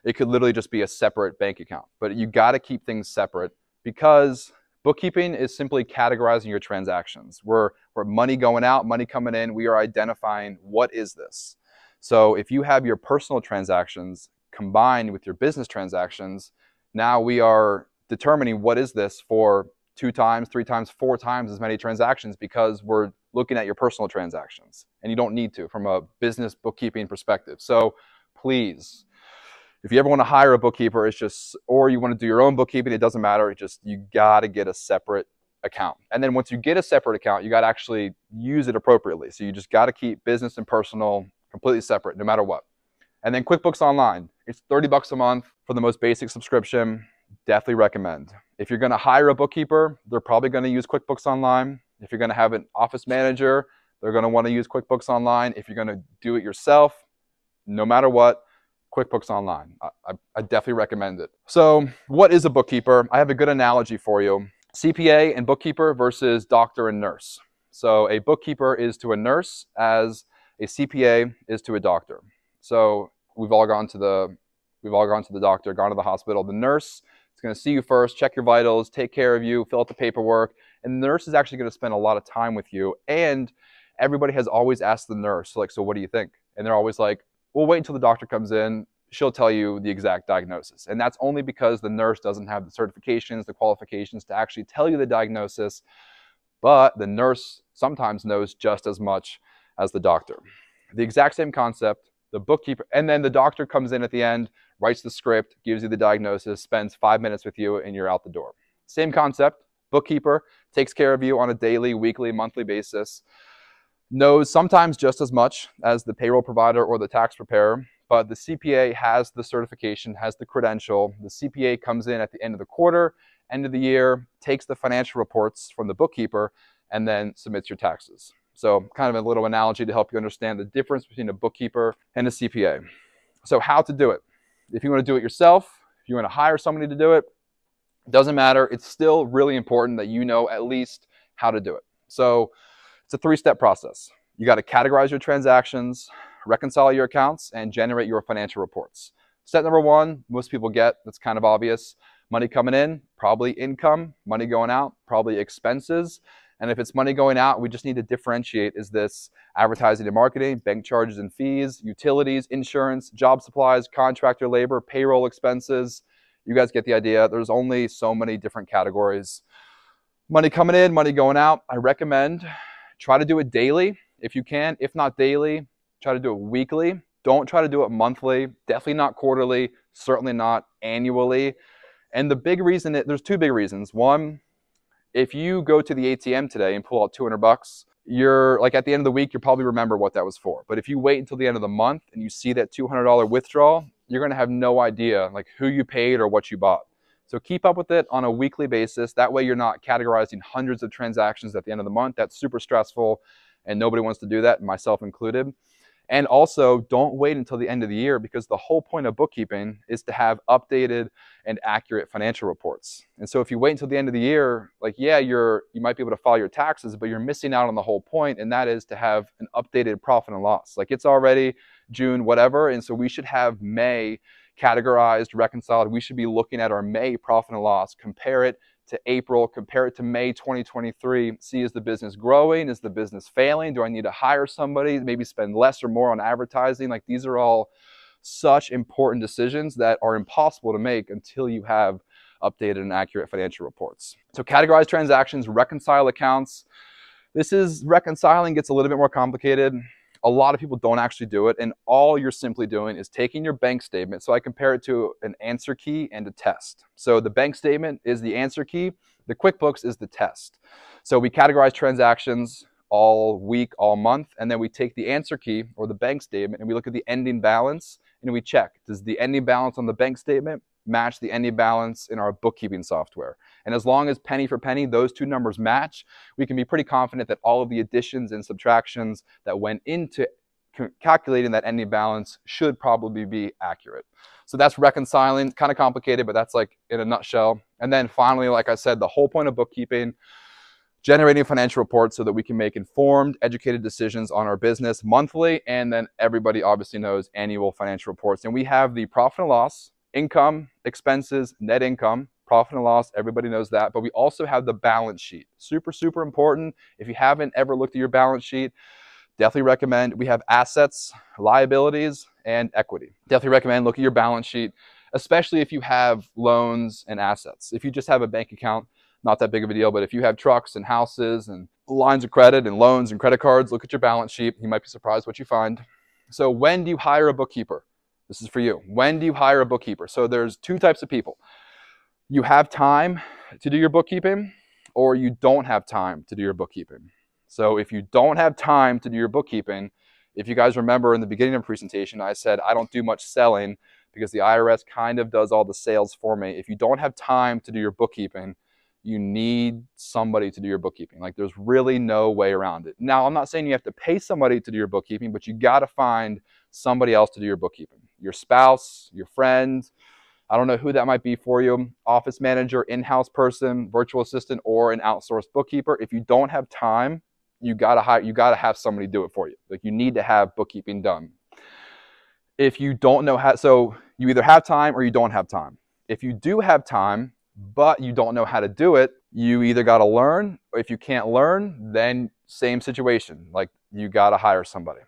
It could literally just be a separate bank account. But you got to keep things separate, because bookkeeping is simply categorizing your transactions. We're money going out, money coming in. We are identifying, what is this? So if you have your personal transactions combined with your business transactions, now we are determining what is this for 2 times, 3 times, 4 times as many transactions because we're looking at your personal transactions, and you don't need to from a business bookkeeping perspective. So please, if you ever want to hire a bookkeeper, or you want to do your own bookkeeping, it doesn't matter. You got to get a separate account. And then once you get a separate account, you got to actually use it appropriately. So you just got to keep business and personal completely separate no matter what. And then QuickBooks Online, it's $30 a month for the most basic subscription. Definitely recommend. If you're going to hire a bookkeeper, they're probably going to use QuickBooks Online. If you're going to have an office manager, they're going to want to use QuickBooks Online. If you're going to do it yourself, no matter what, QuickBooks Online. I definitely recommend it. So what is a bookkeeper? I have a good analogy for you. CPA and bookkeeper versus doctor and nurse. So a bookkeeper is to a nurse as a CPA is to a doctor. So we've all gone to the doctor, gone to the hospital. The nurse is going to see you first, check your vitals, take care of you, fill out the paperwork. And the nurse is actually going to spend a lot of time with you. And everybody has always asked the nurse, like, so what do you think? And they're always like, we'll wait until the doctor comes in. She'll tell you the exact diagnosis. And that's only because the nurse doesn't have the certifications, the qualifications to actually tell you the diagnosis. But the nurse sometimes knows just as much as the doctor. The exact same concept, the bookkeeper, and then the doctor comes in at the end, writes the script, gives you the diagnosis, spends 5 minutes with you, and you're out the door. Same concept, bookkeeper takes care of you on a daily, weekly, monthly basis, knows sometimes just as much as the payroll provider or the tax preparer, but the CPA has the certification, has the credential. The CPA comes in at the end of the quarter, end of the year, takes the financial reports from the bookkeeper, and then submits your taxes. So kind of a little analogy to help you understand the difference between a bookkeeper and a CPA. So how to do it. If you want to do it yourself, if you want to hire somebody to do it, doesn't matter. It's still really important that you know at least how to do it. So it's a 3-step process. You got to categorize your transactions, reconcile your accounts, and generate your financial reports. Step number 1, most people get, that's kind of obvious. Money coming in, probably income. Money going out, probably expenses. And if it's money going out, we just need to differentiate. Is this advertising and marketing, bank charges and fees, utilities, insurance, job supplies, contractor labor, payroll expenses? You guys get the idea. There's only so many different categories. Money coming in, money going out. I recommend try to do it daily if you can. If not daily, try to do it weekly. Don't try to do it monthly. Definitely not quarterly. Certainly not annually. And the big reason, there's 2 big reasons. One, if you go to the ATM today and pull out $200, you're like at the end of the week, you'll probably remember what that was for. But if you wait until the end of the month and you see that $200 withdrawal, you're going to have no idea like who you paid or what you bought. So keep up with it on a weekly basis. That way you're not categorizing hundreds of transactions at the end of the month. That's super stressful and nobody wants to do that, myself included. And also, don't wait until the end of the year because the whole point of bookkeeping is to have updated and accurate financial reports. And so if you wait until the end of the year, like, yeah, you might be able to file your taxes, but you're missing out on the whole point, and that is to have an updated profit and loss. Like, it's already June, whatever, and so we should have May categorized, reconciled. We should be looking at our May profit and loss, compare it to April, compare it to May 2023, see, is the business growing? Is the business failing? Do I need to hire somebody? Maybe spend less or more on advertising? Like, these are all such important decisions that are impossible to make until you have updated and accurate financial reports. So categorize transactions, reconcile accounts. Reconciling gets a little bit more complicated. A lot of people don't actually do it, and all you're simply doing is taking your bank statement. So I compare it to an answer key and a test. So the bank statement is the answer key, the QuickBooks is the test. So we categorize transactions all week, all month, and then we take the answer key or the bank statement and we look at the ending balance and we check, does the ending balance on the bank statement match the ending balance in our bookkeeping software? And as long as penny for penny those 2 numbers match, we can be pretty confident that all of the additions and subtractions that went into calculating that ending balance should probably be accurate. So that's reconciling. Kind of complicated, but that's like in a nutshell. And then finally, like I said, the whole point of bookkeeping, generating financial reports so that we can make informed, educated decisions on our business monthly, and then everybody obviously knows annual financial reports. And we have the profit and loss, income, expenses, net income, profit and loss, everybody knows that. But we also have the balance sheet. Super, super important. If you haven't ever looked at your balance sheet, definitely recommend. We have assets, liabilities, and equity. Definitely recommend look at your balance sheet, especially if you have loans and assets. If you just have a bank account, not that big of a deal. But if you have trucks and houses and lines of credit and loans and credit cards, look at your balance sheet. You might be surprised what you find. So when do you hire a bookkeeper? This is for you. When do you hire a bookkeeper? So there's two types of people. You have time to do your bookkeeping, or you don't have time to do your bookkeeping. So if you don't have time to do your bookkeeping, if you guys remember in the beginning of the presentation, I said I don't do much selling because the IRS kind of does all the sales for me. If you don't have time to do your bookkeeping, you need somebody to do your bookkeeping. Like, there's really no way around it. Now, I'm not saying you have to pay somebody to do your bookkeeping, but you got to find somebody else to do your bookkeeping. Your spouse, your friend, I don't know who that might be for you, office manager, in-house person, virtual assistant, or an outsourced bookkeeper. If you don't have time, you gotta have somebody do it for you. Like, you need to have bookkeeping done. If you don't know how, so you either have time or you don't have time. If you do have time, but you don't know how to do it, you either gotta learn, or if you can't learn, then same situation. Like, you gotta hire somebody.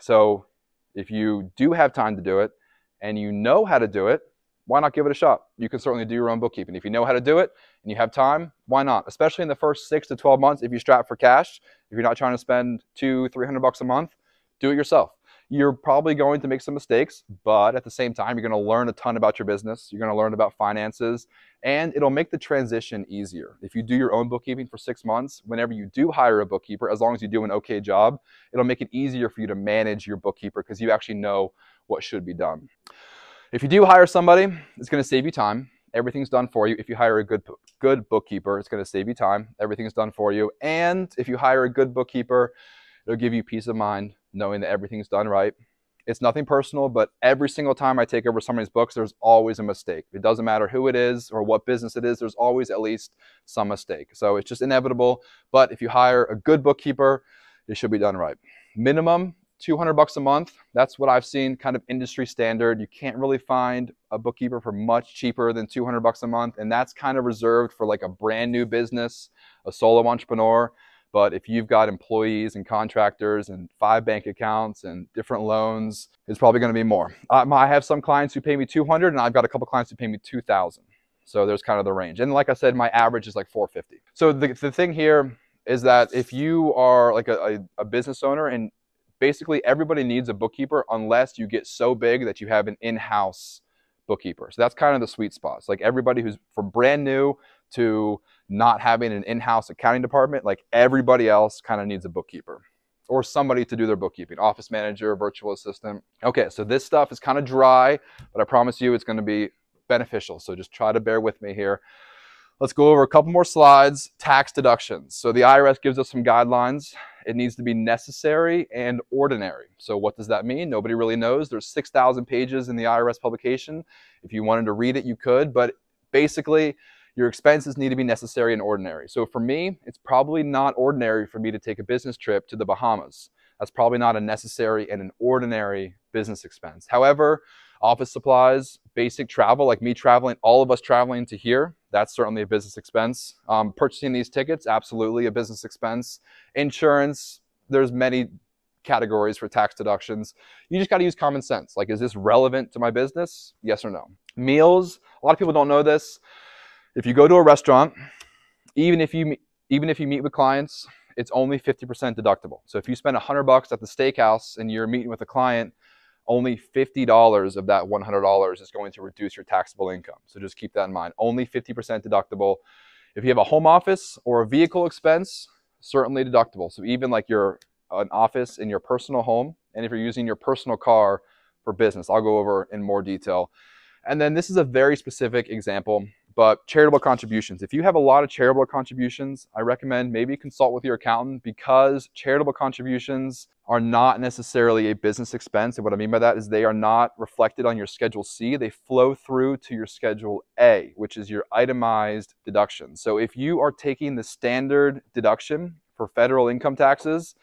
So if you do have time to do it and you know how to do it, why not give it a shot? You can certainly do your own bookkeeping. If you know how to do it and you have time, why not? Especially in the first 6 to 12 months, if you strap for cash, if you're not trying to spend $200-300 a month, do it yourself. You're probably going to make some mistakes, but at the same time, you're going to learn a ton about your business. You're going to learn about finances, and it'll make the transition easier. If you do your own bookkeeping for 6 months, whenever you do hire a bookkeeper, as long as you do an okay job, it'll make it easier for you to manage your bookkeeper because you actually know what should be done. If you do hire somebody, it's going to save you time. Everything's done for you. If you hire a good bookkeeper, it's going to save you time. Everything's done for you. And if you hire a good bookkeeper, it'll give you peace of mind knowing that everything's done right. It's nothing personal, but every single time I take over somebody's books, there's always a mistake. It doesn't matter who it is or what business it is, there's always at least some mistake. So it's just inevitable. But if you hire a good bookkeeper, it should be done right. Minimum $200 a month. That's what I've seen, kind of industry standard. You can't really find a bookkeeper for much cheaper than $200 a month. And that's kind of reserved for like a brand new business, a solo entrepreneur. But if you've got employees and contractors and 5 bank accounts and different loans, it's probably going to be more. I have some clients who pay me $200, and I've got a couple clients who pay me $2,000. So there's kind of the range. And like I said, my average is like $450. So the thing here is that if you are like a business owner, and basically everybody needs a bookkeeper unless you get so big that you have an in-house bookkeeper. So that's kind of the sweet spot. It's like everybody who's from brand new to not having an in-house accounting department, like everybody else kind of needs a bookkeeper or somebody to do their bookkeeping, office manager, virtual assistant. Okay, so this stuff is kind of dry, but I promise you it's going to be beneficial. So just try to bear with me here. Let's go over a couple more slides. Tax deductions. So the IRS gives us some guidelines. It needs to be necessary and ordinary. So what does that mean? Nobody really knows. There's 6,000 pages in the IRS publication. If you wanted to read it, you could, but basically your expenses need to be necessary and ordinary. So for me, it's probably not ordinary for me to take a business trip to the Bahamas. That's probably not a necessary and an ordinary business expense. However, office supplies, basic travel, like me traveling, all of us traveling to here, that's certainly a business expense. Purchasing these tickets, absolutely a business expense. Insurance, there's many categories for tax deductions. You just got to use common sense. Like, is this relevant to my business? Yes or no. Meals, a lot of people don't know this. If you go to a restaurant, even if you meet with clients, it's only 50% deductible. So if you spend $100 at the steakhouse and you're meeting with a client, only $50 of that $100 is going to reduce your taxable income. So just keep that in mind. Only 50% deductible. If you have a home office or a vehicle expense, certainly deductible. So even like an office in your personal home, and if you're using your personal car for business, I'll go over in more detail. And then this is a very specific example, but charitable contributions. If you have a lot of charitable contributions, I recommend maybe consult with your accountant, because charitable contributions are not necessarily a business expense. And what I mean by that is they are not reflected on your Schedule C. They flow through to your Schedule A, which is your itemized deduction. So if you are taking the standard deduction for federal income taxes,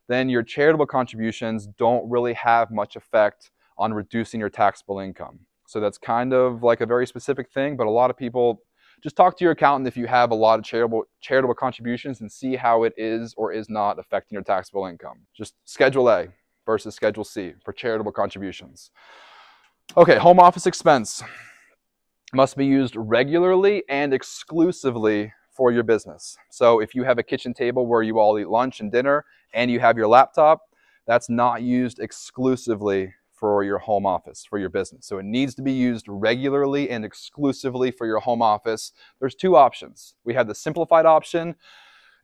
then your charitable contributions don't really have much effect on reducing your taxable income. So that's kind of like a very specific thing, but a lot of people, just talk to your accountant if you have a lot of charitable contributions and see how it is or is not affecting your taxable income. Just Schedule A versus Schedule C for charitable contributions. Okay, home office expense must be used regularly and exclusively for your business. So if you have a kitchen table where you all eat lunch and dinner and you have your laptop, that's not used exclusively for your home office, for your business. So it needs to be used regularly and exclusively for your home office. There's two options. We have the simplified option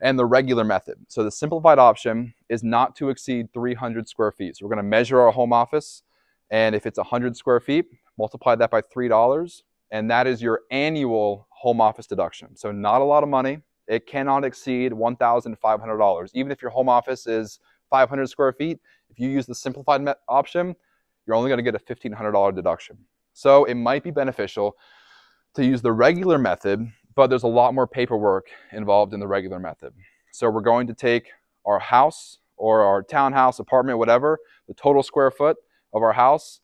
and the regular method. So the simplified option is not to exceed 300 square feet. So we're going to measure our home office, and if it's 100 square feet, multiply that by $3, and that is your annual home office deduction. So not a lot of money. It cannot exceed $1,500. Even if your home office is 500 square feet, if you use the simplified option, you're only going to get a $1,500 deduction. So it might be beneficial to use the regular method, but there's a lot more paperwork involved in the regular method. So we're going to take our house or our townhouse, apartment, whatever, the total square foot of our house,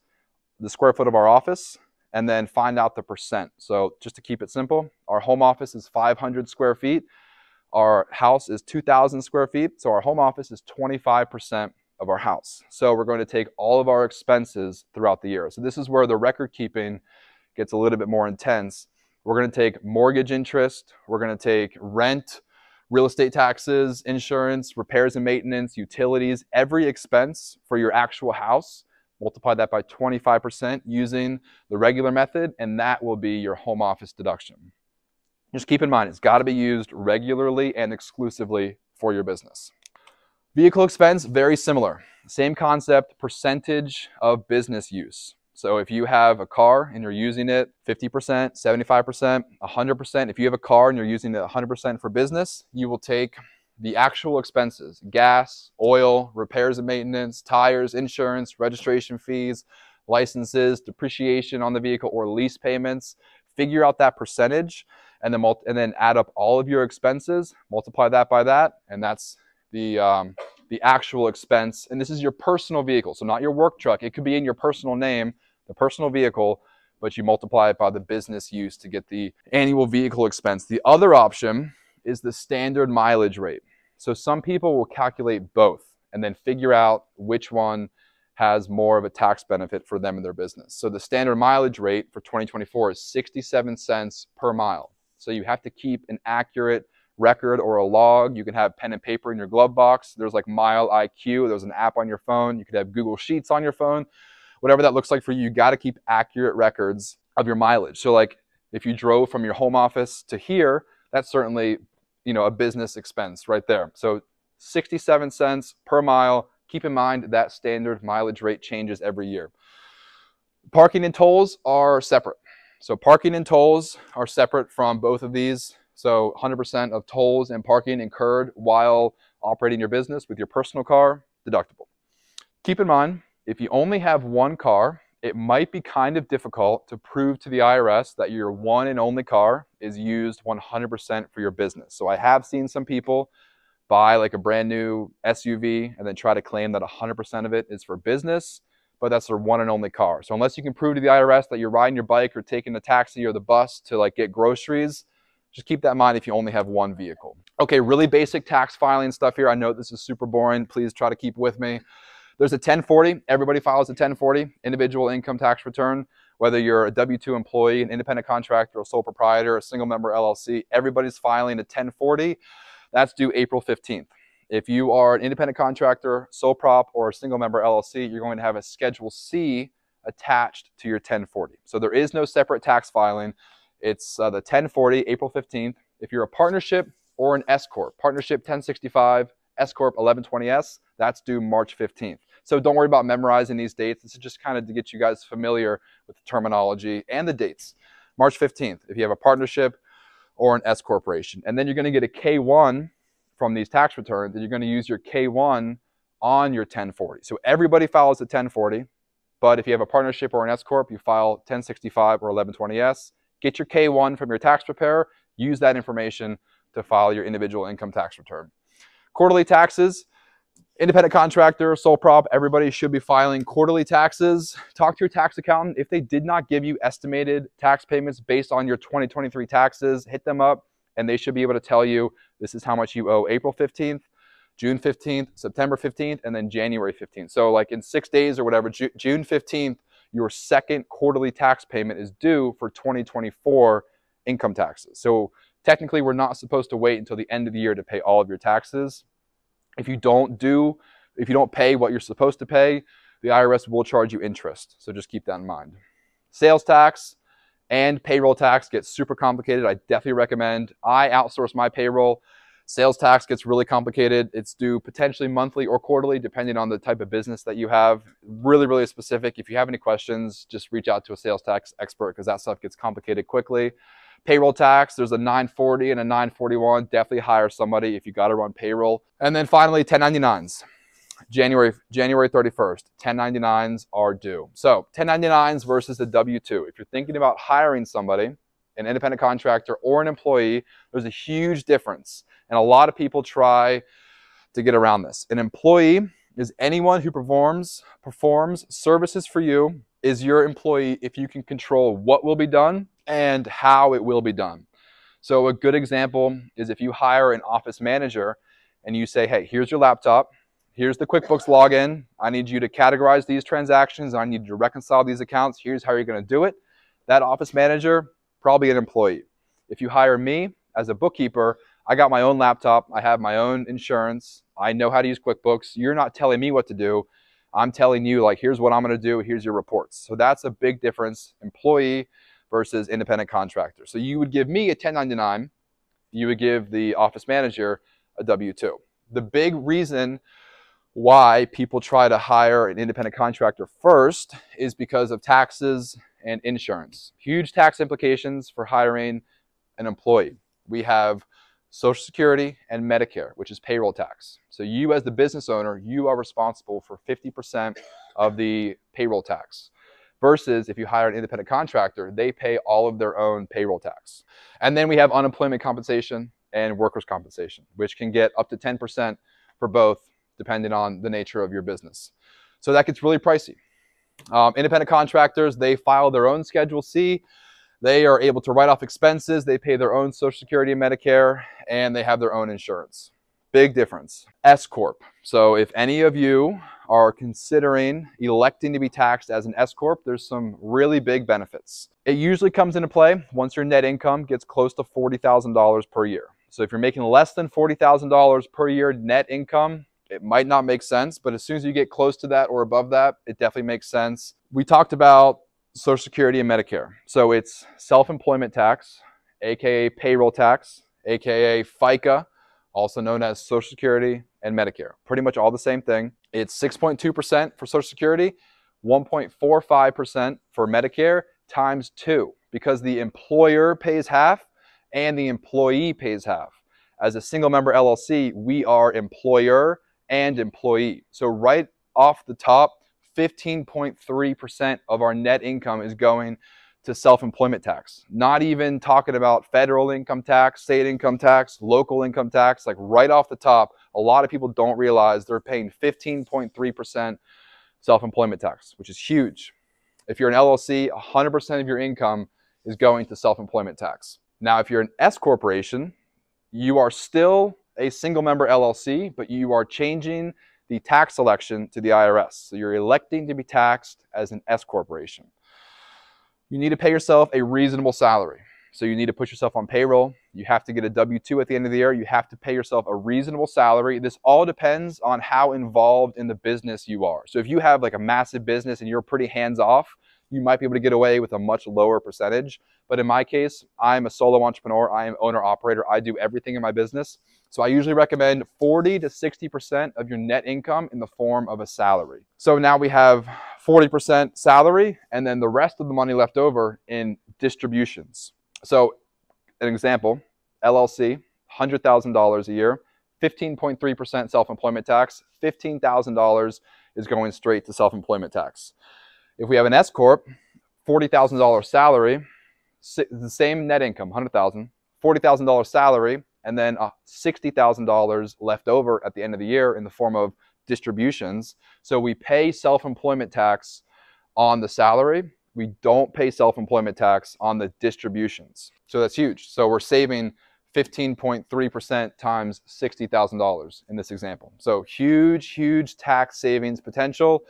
the square foot of our office, and then find out the percent. So just to keep it simple, our home office is 500 square feet. Our house is 2,000 square feet. So our home office is 25% of our house. So we're going to take all of our expenses throughout the year. So this is where the record keeping gets a little bit more intense. We're going to take mortgage interest, we're going to take rent, real estate taxes, insurance, repairs and maintenance, utilities, every expense for your actual house. Multiply that by 25% using the regular method, and that will be your home office deduction. Just keep in mind, it's got to be used regularly and exclusively for your business. Vehicle expense, very similar. Same concept, percentage of business use. So if you have a car and you're using it 50%, 75%, 100%, if you have a car and you're using it 100% for business, you will take the actual expenses, gas, oil, repairs and maintenance, tires, insurance, registration fees, licenses, depreciation on the vehicle or lease payments, figure out that percentage, and then add up all of your expenses, multiply that by that, and that's the actual expense. And this is your personal vehicle, so not your work truck. It could be in your personal name, the personal vehicle, but you multiply it by the business use to get the annual vehicle expense. The other option is the standard mileage rate. So some people will calculate both and then figure out which one has more of a tax benefit for them and their business. So the standard mileage rate for 2024 is 67 cents per mile. So you have to keep an accurate record or a log. You can have pen and paper in your glove box. There's like Mile IQ. There's an app on your phone. You could have Google Sheets on your phone. Whatever that looks like for you, you got to keep accurate records of your mileage. So like if you drove from your home office to here, that's certainly, a business expense right there. So 67 cents per mile. Keep in mind that standard mileage rate changes every year. Parking and tolls are separate. So parking and tolls are separate from both of these. So 100% of tolls and parking incurred while operating your business with your personal car, deductible. Keep in mind, if you only have one car, it might be kind of difficult to prove to the IRS that your one and only car is used 100% for your business. So I have seen some people buy like a brand new SUV and then try to claim that 100% of it is for business, but that's their one and only car. So unless you can prove to the IRS that you're riding your bike or taking the taxi or the bus to like get groceries, just keep that in mind if you only have one vehicle. Okay, really basic tax filing stuff here. I know this is super boring. Please try to keep with me. There's a 1040. Everybody files a 1040, individual income tax return. Whether you're a W-2 employee, an independent contractor, a sole proprietor, a single member LLC, everybody's filing a 1040. That's due April 15th. If you are an independent contractor, sole prop, or a single member LLC, you're going to have a Schedule C attached to your 1040. So there is no separate tax filing. It's the 1040, April 15th. If you're a partnership or an S Corp, partnership 1065, S Corp 1120S, that's due March 15th. So don't worry about memorizing these dates. This is just kind of to get you guys familiar with the terminology and the dates. March 15th, if you have a partnership or an S corporation. And then you're going to get a K1 from these tax returns, and you're going to use your K1 on your 1040. So everybody files a 1040, but if you have a partnership or an S corp, you file 1065 or 1120S. Get your K1 from your tax preparer. Use that information to file your individual income tax return. Quarterly taxes. Independent contractor, sole prop, everybody should be filing quarterly taxes. Talk to your tax accountant. If they did not give you estimated tax payments based on your 2023 taxes, hit them up and they should be able to tell you this is how much you owe April 15th, June 15th, September 15th, and then January 15th. So like in 6 days or whatever, June 15th, your second quarterly tax payment is due for 2024 income taxes. So Technically, we're not supposed to wait until the end of the year to pay all of your taxes. If you don't pay what you're supposed to pay, the IRS will charge you interest. So just keep that in mind. Sales tax and payroll tax gets super complicated. I definitely recommend. I outsource my payroll. Sales tax gets really complicated. It's due potentially monthly or quarterly, depending on the type of business that you have. Really, really specific. If you have any questions, just reach out to a sales tax expert because that stuff gets complicated quickly. Payroll tax, there's a 940 and a 941. Definitely hire somebody if you got to run payroll. And then finally, 1099s. January 31st, 1099s are due. So 1099s versus the W-2. If you're thinking about hiring somebody, an independent contractor or an employee, there's a huge difference. And a lot of people try to get around this. An employee is anyone who performs services for you, is your employee if you can control what will be done and how it will be done. So a good example is if you hire an office manager and you say, hey, here's your laptop, here's the QuickBooks login, I need you to categorize these transactions, I need you to reconcile these accounts, here's how you're going to do it. That office manager, probably an employee. If you hire me as a bookkeeper, I got my own laptop, I have my own insurance, I know how to use QuickBooks. You're not telling me what to do. I'm telling you, like, here's what I'm going to do, here's your reports. So that's a big difference, employee versus independent contractor. So you would give me a 1099, you would give the office manager a W-2. The big reason why people try to hire an independent contractor first is because of taxes and insurance. Huge tax implications for hiring an employee. We have Social Security and Medicare, which is payroll tax. So you as the business owner, you are responsible for 50% of the payroll tax. Versus if you hire an independent contractor, they pay all of their own payroll tax. And then we have unemployment compensation and workers' compensation, which can get up to 10% for both, depending on the nature of your business. So that gets really pricey. Independent contractors, they file their own Schedule C. They are able to write off expenses. They pay their own Social Security and Medicare, and they have their own insurance. Big difference. S Corp. So if any of you are considering electing to be taxed as an S Corp, there's some really big benefits. It usually comes into play once your net income gets close to $40,000 per year. So if you're making less than $40,000 per year net income, it might not make sense, but as soon as you get close to that or above that, it definitely makes sense. We talked about Social Security and Medicare. So it's self-employment tax, aka payroll tax, aka FICA, also known as Social Security and Medicare. Pretty much all the same thing. It's 6.2% for Social Security, 1.45% for Medicare, times 2, because the employer pays half and the employee pays half. As a single member LLC, we are employer and employee. So right off the top, 15.3% of our net income is going to self-employment tax. Not even talking about federal income tax, state income tax, local income tax. Like right off the top, a lot of people don't realize they're paying 15.3% self-employment tax, which is huge. If you're an LLC, 100% of your income is going to self-employment tax. Now, if you're an S corporation, you are still a single member LLC, but you are changing the tax election to the IRS. So you're electing to be taxed as an S corporation. You need to pay yourself a reasonable salary. So you need to put yourself on payroll. You have to get a W-2 at the end of the year. You have to pay yourself a reasonable salary. This all depends on how involved in the business you are. So if you have like a massive business and you're pretty hands-off, you might be able to get away with a much lower percentage. But in my case, I'm a solo entrepreneur. I am owner-operator. I do everything in my business. So I usually recommend 40 to 60% of your net income in the form of a salary. So now we have 40% salary and then the rest of the money left over in distributions. So an example, LLC, $100,000 a year, 15.3% self-employment tax, $15,000 is going straight to self-employment tax. If we have an S Corp, $40,000 salary, the same net income, $100,000, $40,000 salary, and then $60,000 left over at the end of the year in the form of distributions. So we pay self-employment tax on the salary. We don't pay self-employment tax on the distributions. So that's huge. So we're saving 15.3% times $60,000 in this example. So huge, huge tax savings potential.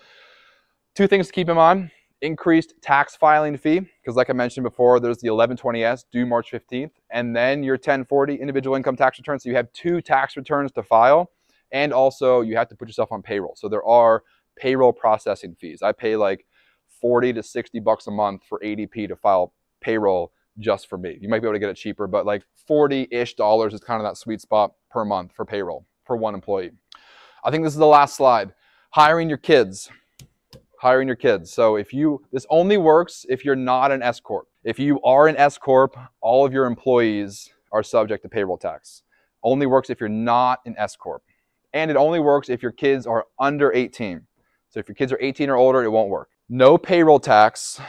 Two things to keep in mind. Increased tax filing fee, because like I mentioned before, there's the 1120S due March 15th, and then your 1040 individual income tax return. So you have 2 tax returns to file, and also you have to put yourself on payroll. So there are payroll processing fees. I pay like 40 to 60 bucks a month for ADP to file payroll just for me. You might be able to get it cheaper, but like $40-ish is kind of that sweet spot per month for payroll for one employee. I think this is the last slide. Hiring your kids. Hiring your kids. So this only works if you're not an S Corp. If you are an S Corp, all of your employees are subject to payroll tax. Only works if you're not an S Corp. And it only works if your kids are under 18. So if your kids are 18 or older, it won't work. No payroll tax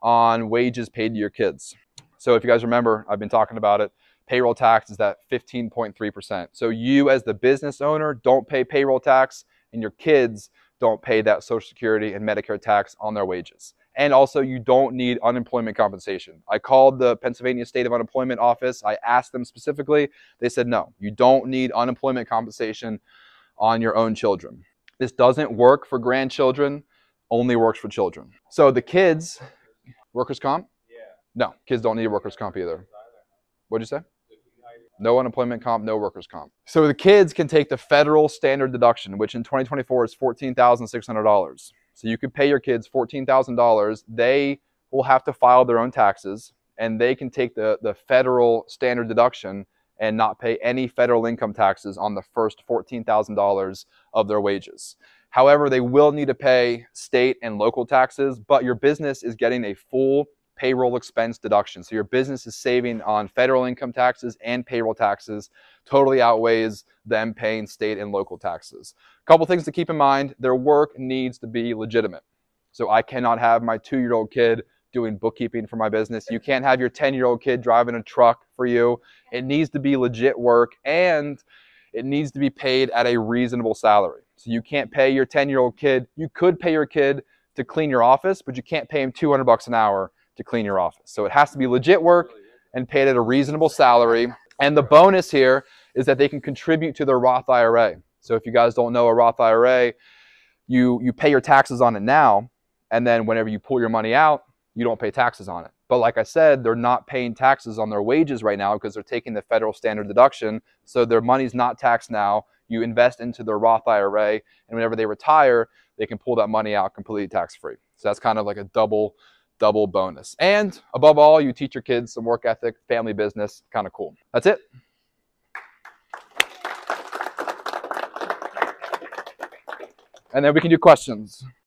on wages paid to your kids. So if you guys remember, I've been talking about it. Payroll tax is that 15.3%. So you as the business owner don't pay payroll tax, and your kids don't pay that Social Security and Medicare tax on their wages. And also, you don't need unemployment compensation. I called the Pennsylvania State of Unemployment Office. I asked them specifically. They said, no, you don't need unemployment compensation on your own children. This doesn't work for grandchildren, only works for children. So the kids, workers' comp? Yeah. No, kids don't need workers' comp either. What'd you say? No unemployment comp, no workers' comp. So the kids can take the federal standard deduction, which in 2024 is $14,600. So you could pay your kids $14,000. They will have to file their own taxes, and they can take the federal standard deduction and not pay any federal income taxes on the first $14,000 of their wages. However, they will need to pay state and local taxes, but your business is getting a full payroll expense deduction. So your business is saving on federal income taxes and payroll taxes, totally outweighs them paying state and local taxes. A couple things to keep in mind: their work needs to be legitimate. So I cannot have my 2-year-old kid doing bookkeeping for my business. You can't have your 10-year-old kid driving a truck for you. It needs to be legit work, and it needs to be paid at a reasonable salary. So you can't pay your 10-year-old kid. You could pay your kid to clean your office, but you can't pay him 200 bucks an hour to clean your office. So it has to be legit work and paid at a reasonable salary. And the bonus here is that they can contribute to their Roth IRA. So if you guys don't know a Roth IRA, you pay your taxes on it now, and then whenever you pull your money out, you don't pay taxes on it. But like I said, they're not paying taxes on their wages right now because they're taking the federal standard deduction. So their money's not taxed now. You invest into their Roth IRA, and whenever they retire, they can pull that money out completely tax-free. So that's kind of like a double bonus. And above all, you teach your kids some work ethic, family business, kind of cool. That's it. And then we can do questions.